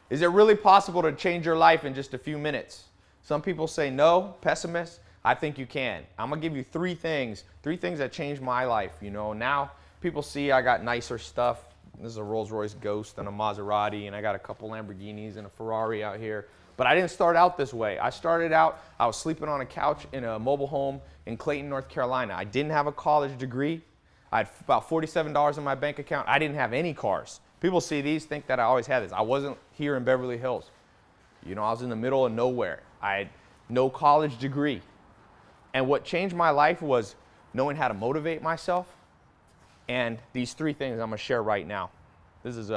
Is it really possible to change your life in just a few minutes? Some people say no, pessimists. I think you can. I'm gonna give you three things that changed my life. You know, now people see I got nicer stuff. This is a Rolls Royce Ghost and a Maserati, and I got a couple Lamborghinis and a Ferrari out here. But I didn't start out this way. I started out, I was sleeping on a couch in a mobile home in Clayton, North Carolina. I didn't have a college degree. I had about $47 in my bank account. I didn't have any cars. People see these, think that I always had this. I wasn't here in Beverly Hills. You know, I was in the middle of nowhere. I had no college degree. And what changed my life was knowing how to motivate myself. And these three things I'm gonna share right now. This is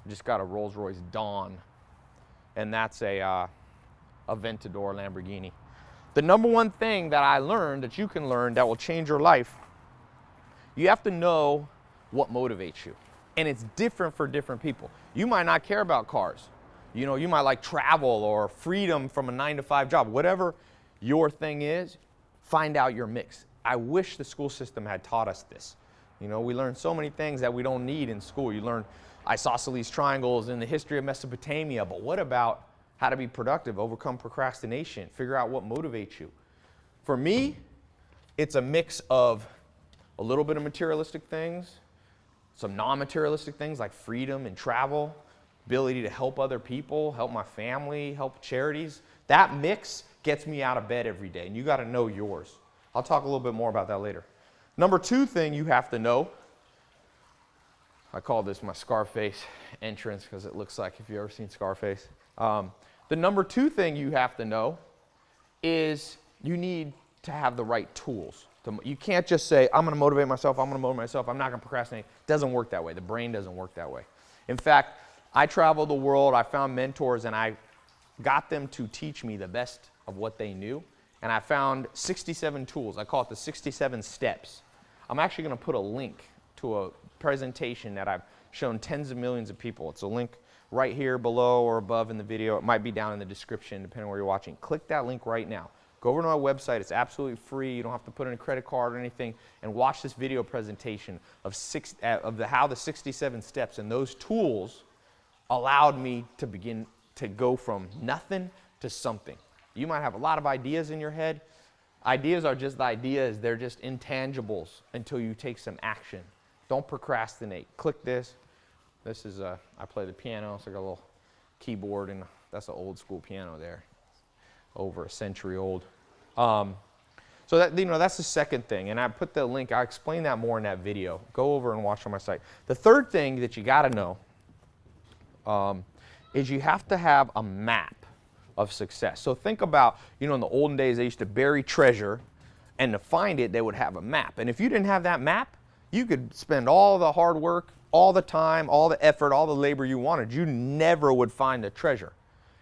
just got a Rolls Royce Dawn. And that's a Aventador Lamborghini. The number one thing that I learned, that you can learn, that will change your life, you have to know what motivates you. And it's different for different people. You might not care about cars. You know, you might like travel or freedom from a 9-to-5 job. Whatever your thing is, find out your mix. I wish the school system had taught us this. You know, we learn so many things that we don't need in school. You learn isosceles triangles and the history of Mesopotamia, but what about how to be productive, overcome procrastination, figure out what motivates you? For me, it's a mix of a little bit of materialistic things, some non-materialistic things like freedom and travel, ability to help other people, help my family, help charities. That mix gets me out of bed every day, and you got to know yours. I'll talk a little bit more about that later. Number two thing you have to know, I call this my Scarface entrance because it looks like, if you've ever seen Scarface. The number two thing you have to know is you need to have the right tools. You can't just say, I'm going to motivate myself, I'm not going to procrastinate. It doesn't work that way. The brain doesn't work that way. In fact, I traveled the world, I found mentors, and I got them to teach me the best of what they knew. And I found 67 tools. I call it the 67 steps. I'm actually going to put a link to a presentation that I've shown tens of millions of people. It's a link right here below or above in the video. It might be down in the description, depending on where you're watching. Click that link right now. Go over to our website. It's absolutely free. You don't have to put in a credit card or anything. And watch this video presentation of how the 67 steps and those tools allowed me to begin to go from nothing to something. You might have a lot of ideas in your head. Ideas are just ideas. They're just intangibles until you take some action. Don't procrastinate. Click this. This is I play the piano. So I got a little keyboard, and that's an old school piano there, over a century old. So that, you know, that's the second thing. And I put the link. I explain that more in that video. Go over and watch on my site. The third thing that you got to know is you have to have a map of success. So think about, you know, in the olden days, they used to bury treasure, and to find it, they would have a map. And if you didn't have that map, you could spend all the hard work, all the time, all the effort, all the labor you wanted. You never would find the treasure.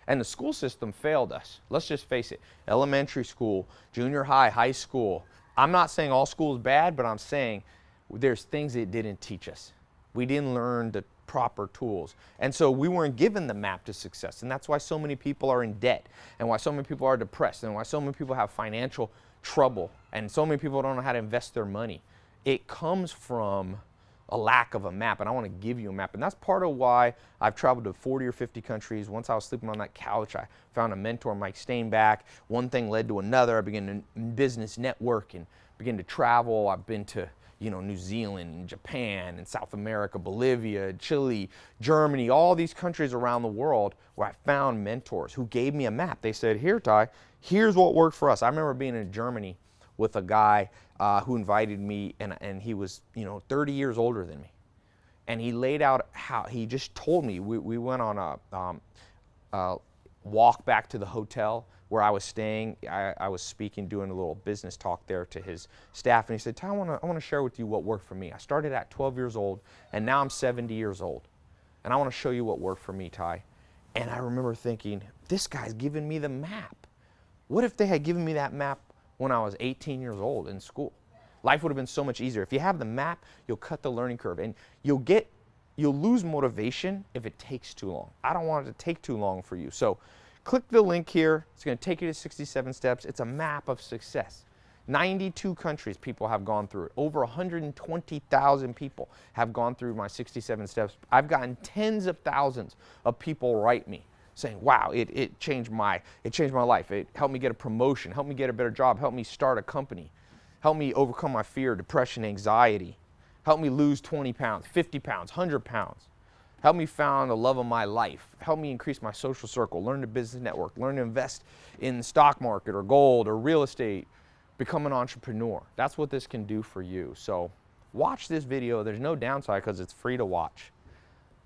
And the school system failed us. Let's just face it. Elementary school, junior high, high school. I'm not saying all school is bad, but I'm saying there's things it didn't teach us. We didn't learn the proper tools. And so we weren't given the map to success. And that's why so many people are in debt, and why so many people are depressed, and why so many people have financial trouble, and so many people don't know how to invest their money. It comes from a lack of a map, and I want to give you a map. And that's part of why I've traveled to 40 or 50 countries. Once I was sleeping on that couch, I found a mentor, Mike Stainback. One thing led to another. I began to business network and began to travel. I've been to, you know, New Zealand and Japan and South America, Bolivia, Chile, Germany, all these countries around the world where I found mentors who gave me a map. They said, here, Ty, here's what worked for us. I remember being in Germany with a guy who invited me, and he was, you know, 30 years older than me. And he laid out how, he just told me, we went on a walk back to the hotel where I was staying. I was speaking, doing a little business talk there to his staff, and he said, Ty, I want to share with you what worked for me. I started at 12 years old, and now I'm 70 years old. And I want to show you what worked for me, Ty. And I remember thinking, this guy's giving me the map. What if they had given me that map when I was 18 years old in school? Life would have been so much easier. If you have the map, you'll cut the learning curve, and you'll lose motivation if it takes too long. I don't want it to take too long for you. So click the link here. It's going to take you to 67 steps. It's a map of success. 92 countries people have gone through it. Over 120,000 people have gone through my 67 steps. I've gotten tens of thousands of people write me saying, wow, it changed my life. It helped me get a promotion, helped me get a better job, helped me start a company, helped me overcome my fear, depression, anxiety, helped me lose 20 pounds, 50 pounds, 100 pounds. Help me find the love of my life. Help me increase my social circle, learn the business network, learn to invest in the stock market or gold or real estate, become an entrepreneur. That's what this can do for you. So watch this video. There's no downside because it's free to watch.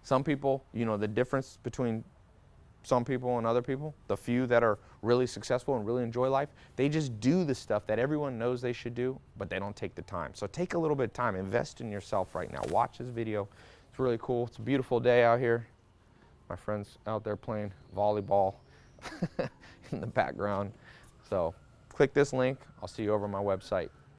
Some people, you know, the difference between some people and other people, the few that are really successful and really enjoy life, they just do the stuff that everyone knows they should do, but they don't take the time. So take a little bit of time, invest in yourself right now. Watch this video. It's really cool. It's a beautiful day out here. My friend's out there playing volleyball in the background. So click this link. I'll see you over on my website.